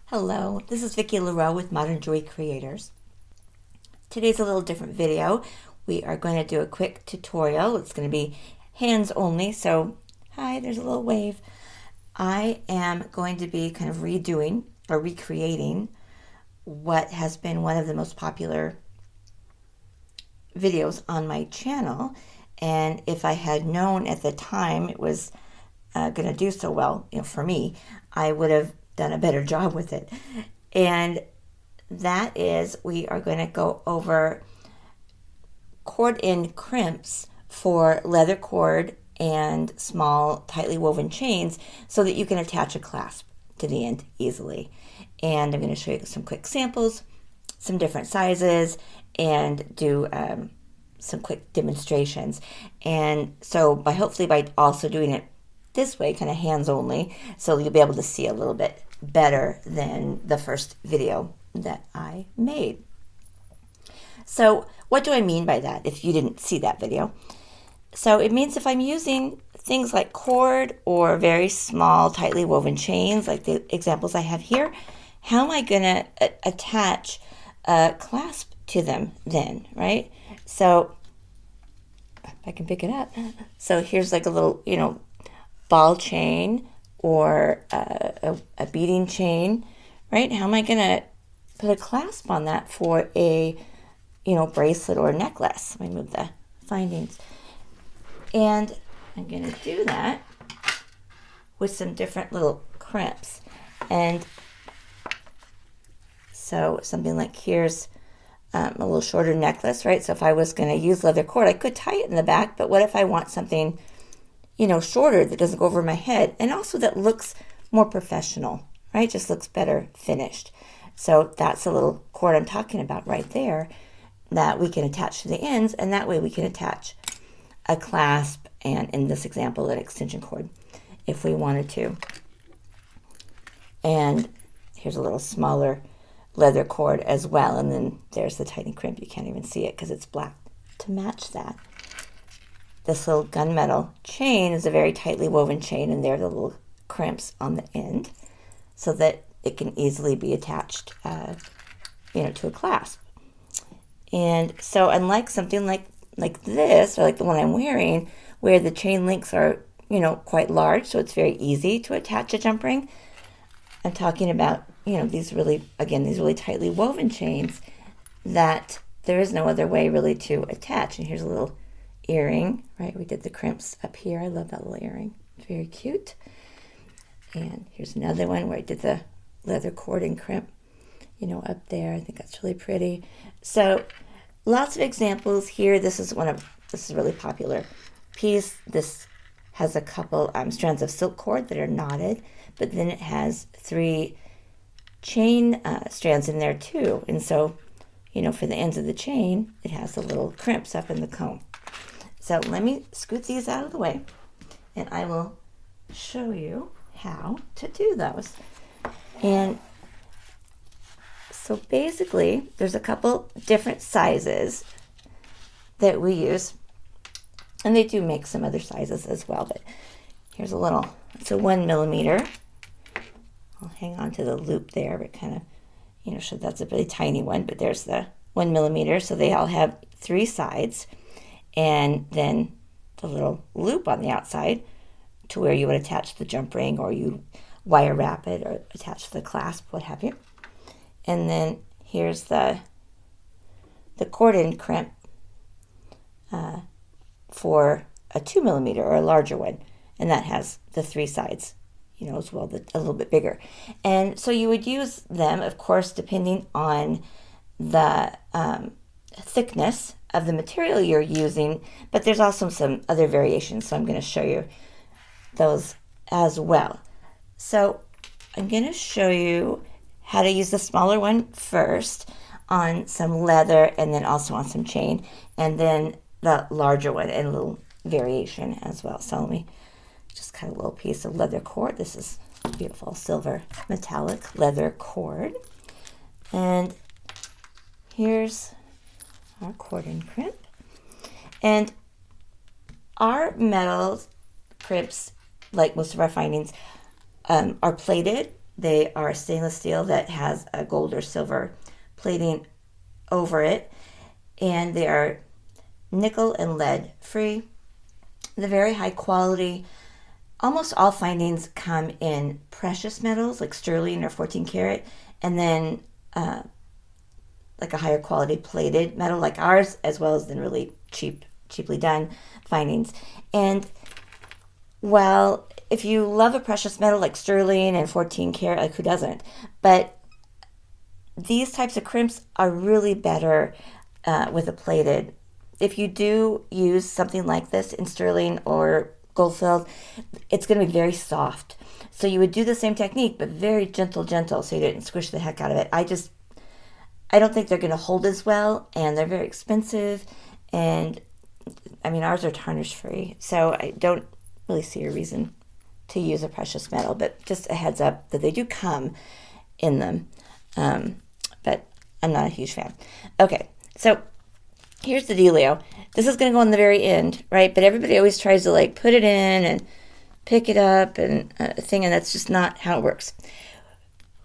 Hello, this is Vicki Leroux with Modern Jewelry Creators. Today's a little different video. We are going to do a quick tutorial. It's going to be hands only, so hi, there's a little wave. I am going to be kind of redoing or recreating what has been one of the most popular videos on my channel, and if I had known at the time it was going to do so well, for me, I would have done a better job with it. And that is, we are going to go over cord end crimps for leather cord and small tightly woven chains so that you can attach a clasp to the end easily. And I'm going to show you some quick samples, some different sizes, and do some quick demonstrations. And so hopefully by also doing it this way, kind of hands only, so you'll be able to see a little bit better than the first video that I made. So what do I mean by that if you didn't see that video? So it means if I'm using things like cord or very small tightly woven chains like the examples I have here, how am I going to attach a clasp to them then, right? So if I can pick it up. So here's like a little, ball chain or a beading chain, right? How am I going to put a clasp on that for a, bracelet or necklace? Let me move the findings. And I'm going to do that with some different little crimps. And so something like here's a little shorter necklace, right? So if I was going to use leather cord, I could tie it in the back, but what if I want something shorter that doesn't go over my head and also that looks more professional, right? Just looks better finished. So that's a little cord I'm talking about right there that we can attach to the ends, and that way we can attach a clasp and, in this example, an extension cord if we wanted to. And here's a little smaller leather cord as well, and then there's the tiny crimp. You can't even see it because it's black to match that. This little gunmetal chain is a very tightly woven chain, and there are the little crimps on the end so that it can easily be attached, to a clasp. And so unlike something like this, or like the one I'm wearing, where the chain links are, quite large, so it's very easy to attach a jump ring, I'm talking about, these really tightly woven chains that there is no other way really to attach. And here's a little earring, right? We did the crimps up here. I love that little earring. Very cute. And here's another one where I did the leather cord and crimp, up there. I think that's really pretty. So lots of examples here. This is a really popular piece. This has a couple strands of silk cord that are knotted, but then it has 3 chain strands in there too. And so, for the ends of the chain, it has the little crimps up in the comb. So let me scoot these out of the way, and I will show you how to do those. And so basically, there's a couple different sizes that we use, and they do make some other sizes as well, but here's it's a 1 millimeter. I'll hang on to the loop there, but kind of, so that's a really tiny one, but there's the 1 millimeter, so they all have 3 sides. And then the little loop on the outside to where you would attach the jump ring, or you wire wrap it or attach the clasp, what have you. And then here's the cord end crimp for a 2 millimeter or a larger one. And that has the 3 sides, as well, a little bit bigger. And so you would use them, of course, depending on the thickness of the material you're using, but there's also some other variations, so I'm going to show you those as well. So I'm going to show you how to use the smaller one first on some leather, and then also on some chain, and then the larger one and a little variation as well. So let me just cut a little piece of leather cord. This is beautiful silver metallic leather cord, and here's our cord end crimp. And our metal crimps, like most of our findings, are plated They are stainless steel that has a gold or silver plating over it, and they are nickel and lead free. They're very high quality. Almost all findings come in precious metals like sterling or 14 karat, and then like a higher quality plated metal like ours, as well as then really cheaply done findings. And well, if you love a precious metal like sterling and 14 karat, like who doesn't? But these types of crimps are really better with a plated. If you do use something like this in sterling or gold filled, it's going to be very soft. So you would do the same technique, but very gentle, so you didn't squish the heck out of it. I don't think they're going to hold as well, and they're very expensive. And I mean, ours are tarnish free, so I don't really see a reason to use a precious metal, but just a heads up that they do come in them. But I'm not a huge fan. Okay, so here's the dealio. This is going to go on the very end, right? But everybody always tries to like put it in and pick it up and thing, and that's just not how it works.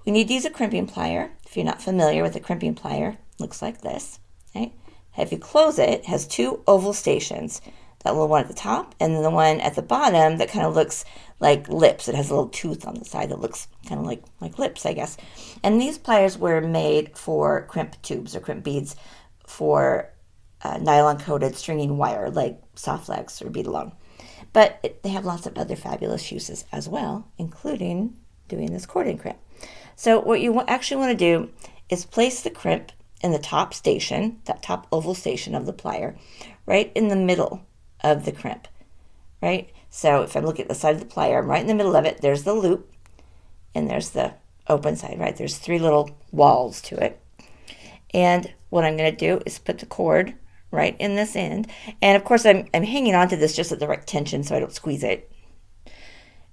We need to use a crimping plier. If you're not familiar with a crimping plier, it looks like this, right? If you close it, it has two oval stations. That little one at the top, and then the one at the bottom that kind of looks like lips. It has a little tooth on the side that looks kind of like lips, I guess. And these pliers were made for crimp tubes or crimp beads for nylon-coated stringing wire, like soft legs or bead along. But they have lots of other fabulous uses as well, including doing this cord end crimp. So what you actually want to do is place the crimp in the top station, that top oval station of the plier, right in the middle of the crimp, right? So if I'm looking at the side of the plier, I'm right in the middle of it. There's the loop, and there's the open side, right? There's three little walls to it. And what I'm going to do is put the cord right in this end. And of course, I'm hanging on to this just at the right tension so I don't squeeze it.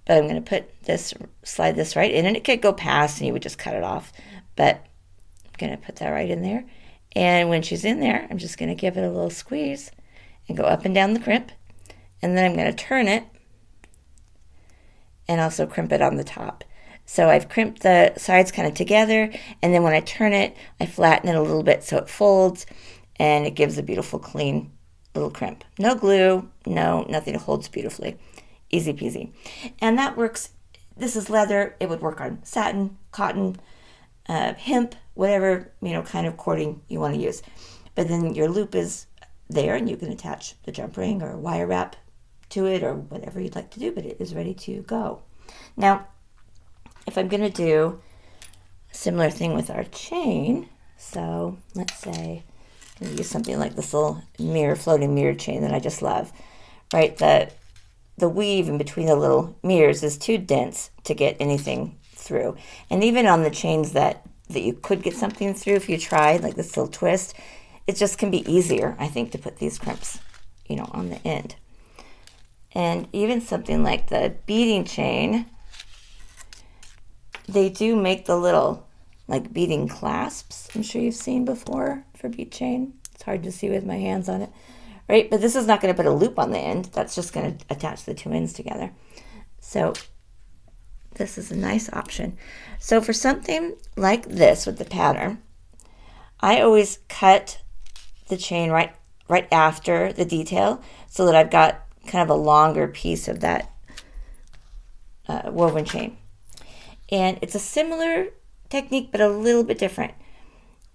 But I'm going to slide this right in, and it could go past and you would just cut it off. But I'm going to put that right in there. And when she's in there, I'm just going to give it a little squeeze and go up and down the crimp. And then I'm going to turn it and also crimp it on the top. So I've crimped the sides kind of together, and then when I turn it, I flatten it a little bit so it folds, and it gives a beautiful, clean little crimp. No glue, nothing. It holds beautifully. Easy peasy. And that works. This is leather. It would work on satin, cotton, hemp, whatever, kind of cording you want to use. But then your loop is there, and you can attach the jump ring or wire wrap to it or whatever you'd like to do, but it is ready to go. Now, if I'm going to do a similar thing with our chain, so let's say I'm going to use something like this little floating mirror chain that I just love, right? The weave in between the little mirrors is too dense to get anything through. And even on the chains that you could get something through if you tried, like this little twist, it just can be easier, I think, to put these crimps, on the end. And even something like the beading chain, they do make the little, like, beading clasps. I'm sure you've seen before for bead chain. It's hard to see with my hands on it, right? But this is not going to put a loop on the end. That's just going to attach the two ends together. So this is a nice option. So for something like this with the pattern, I always cut the chain right after the detail so that I've got kind of a longer piece of that woven chain. And it's a similar technique, but a little bit different.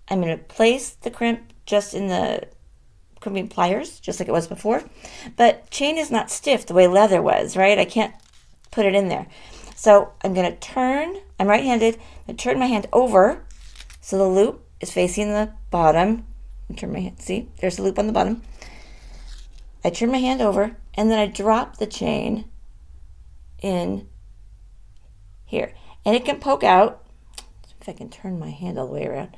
I'm going to place the crimp just in the crimping pliers, just like it was before. But chain is not stiff the way leather was, right? I can't put it in there. So I'm going to turn, I'm right-handed, I turn my hand over so the loop is facing the bottom. Turn my hand, see, there's a loop on the bottom. I turn my hand over, and then I drop the chain in here. And it can poke out. If I can turn my hand all the way around.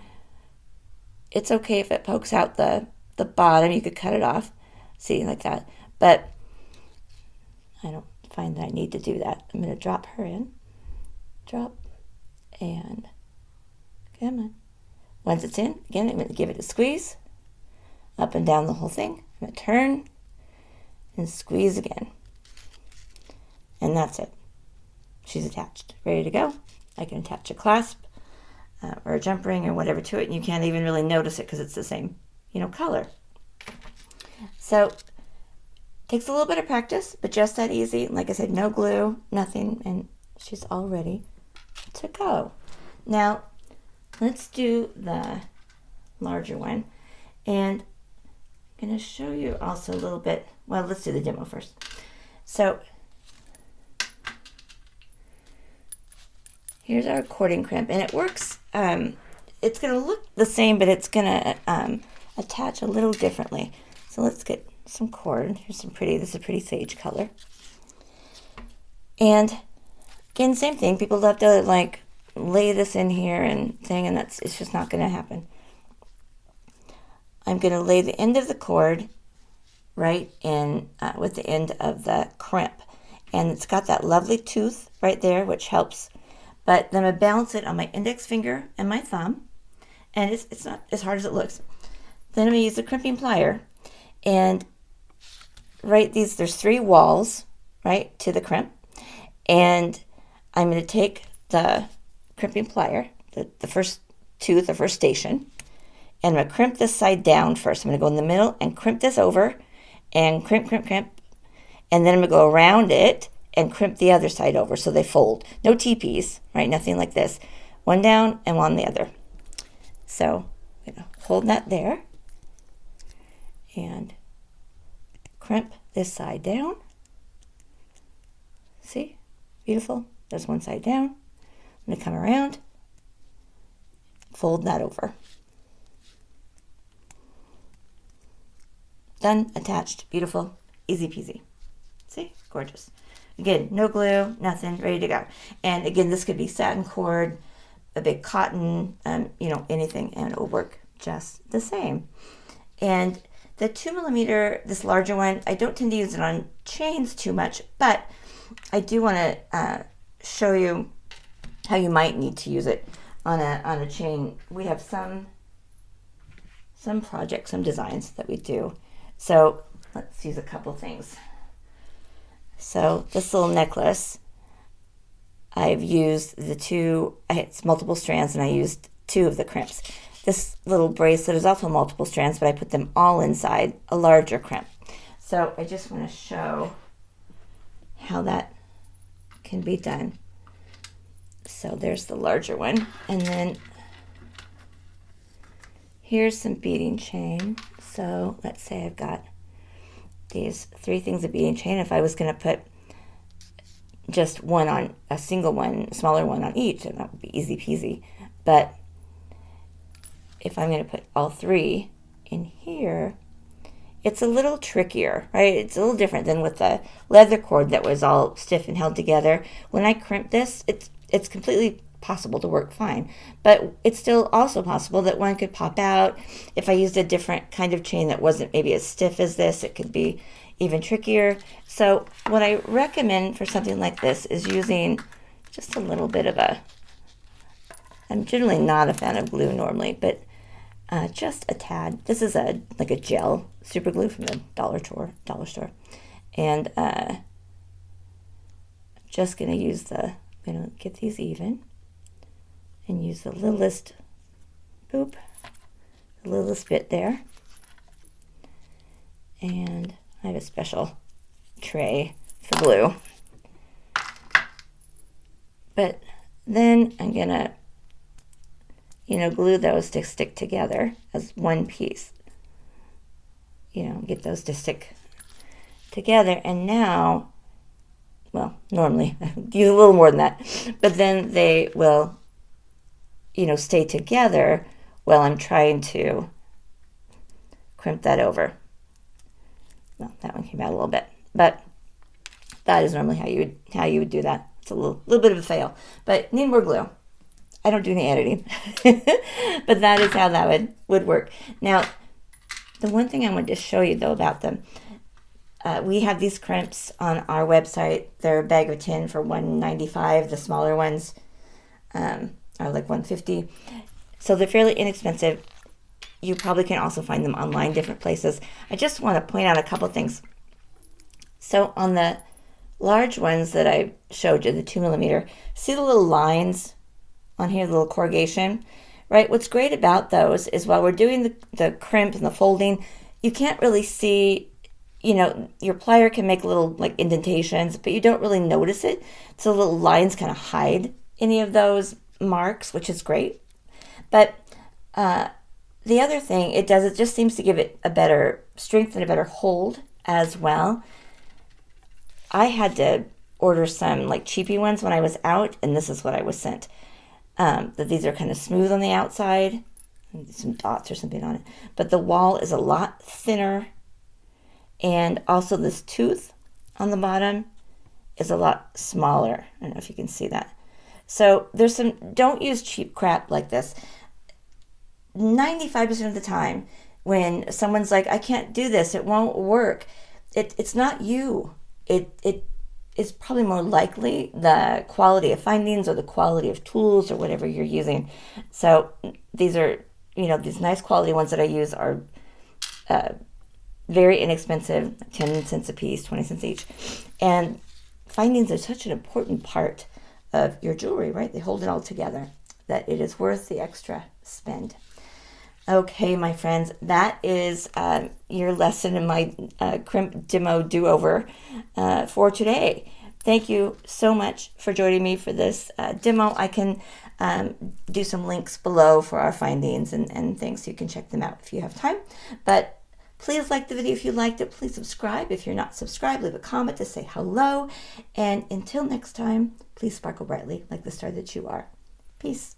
It's okay if it pokes out the bottom. You could cut it off, see, like that. But I don't find that I need to do that. I'm going to drop her in. Drop. And come on. Once it's in, again, I'm going to give it a squeeze. Up and down the whole thing. I'm going to turn and squeeze again. And that's it. She's attached. Ready to go. I can attach a clasp or a jump ring or whatever to it, and you can't even really notice it because it's the same, color. So takes a little bit of practice, but just that easy. Like I said, no glue, nothing, and she's all ready to go. Now, let's do the larger one, and I'm going to show you also a little bit. Well, let's do the demo first. So here's our cord and crimp, and it works. It's going to look the same, but it's going to attach a little differently. So let's get some cord. Here's some pretty, this is a pretty sage color. And again, same thing. People love to like lay this in here and thing, and it's just not going to happen. I'm going to lay the end of the cord right in with the end of the crimp. And it's got that lovely tooth right there, which helps. But then I balance it on my index finger and my thumb. And it's not as hard as it looks. Then I'm going to use the crimping plier. And there's 3 walls, right, to the crimp. And I'm going to take the crimping plier, the first tooth, the first station, and I'm going to crimp this side down first. I'm going to go in the middle and crimp this over and crimp, crimp, crimp. And then I'm going to go around it and crimp the other side over so they fold. No TPs, right? Nothing like this. One down and one the other. So I'm going to hold that there and crimp this side down. See? Beautiful. There's one side down. I'm going to come around, fold that over. Done, attached, beautiful, easy peasy. See, gorgeous. Again, no glue, nothing, ready to go. And again, this could be satin cord, a big cotton, anything, and it'll work just the same. And the 2mm, this larger one, I don't tend to use it on chains too much, but I do want to show you how you might need to use it on a chain. We have some projects, some designs that we do. So let's use a couple things. So this little necklace, I've used it's multiple strands, and I used 2 of the crimps. This little bracelet is also multiple strands, but I put them all inside a larger crimp. So I just want to show how that can be done. So there's the larger one, and then here's some beading chain. So let's say I've got these 3 things of beading chain. If I was going to put just one on a single one, smaller one on each, and that would be easy peasy. But if I'm going to put all 3 in here, it's a little trickier, right? It's a little different than with the leather cord that was all stiff and held together. When I crimp this, it's completely possible to work fine, but it's still also possible that one could pop out. If I used a different kind of chain that wasn't maybe as stiff as this, it could be even trickier. So what I recommend for something like this is using just a little bit of I'm generally not a fan of glue normally, but just a tad. This is like a gel super glue from the dollar store. And just gonna use I'm gonna get these even and use the littlest bit there. And I have a special tray for glue. But then I'm gonna, glue those to stick together as one piece. Get those to stick together. And now, well, normally I use a little more than that, but then they will, stay together while I'm trying to crimp that over. Well, that one came out a little bit, but that is normally how you would do that. It's a little bit of a fail, but need more glue. I don't do any editing, but that is how that would work. Now, the one thing I wanted to show you though about them, we have these crimps on our website. They're a bag of 10 for $1.95. The smaller ones are like $1.50. So they're fairly inexpensive. You probably can also find them online, different places. I just want to point out a couple things. So on the large ones that I showed you, the 2mm, see the little lines on here, the little corrugation, right? What's great about those is while we're doing the crimp and the folding, you can't really see, you know, your plier can make little like indentations, but you don't really notice it. So little lines kind of hide any of those marks, which is great. But the other thing it does, it just seems to give it a better strength and a better hold as well. I had to order some like cheapy ones when I was out, and this is what I was sent. That these are kind of smooth on the outside, some dots or something on it, but the wall is a lot thinner, and also this tooth on the bottom is a lot smaller. I don't know if you can see that. So there's some, don't use cheap crap like this. 95% of the time when someone's like, I can't do this, it won't work, it's not you. It is probably more likely the quality of findings or the quality of tools or whatever you're using. So these are, you know, these nice quality ones that I use are very inexpensive, 10 cents a piece, 20 cents each. And findings are such an important part of your jewelry, right? They hold it all together, that it is worth the extra spend. Okay, my friends, that is your lesson in my crimp demo do-over for today. Thank you so much for joining me for this demo. I can do some links below for our findings and things, so you can check them out if you have time. But please like the video if you liked it. Please subscribe. If you're not subscribed, leave a comment to say hello. And until next time, please sparkle brightly like the star that you are. Peace.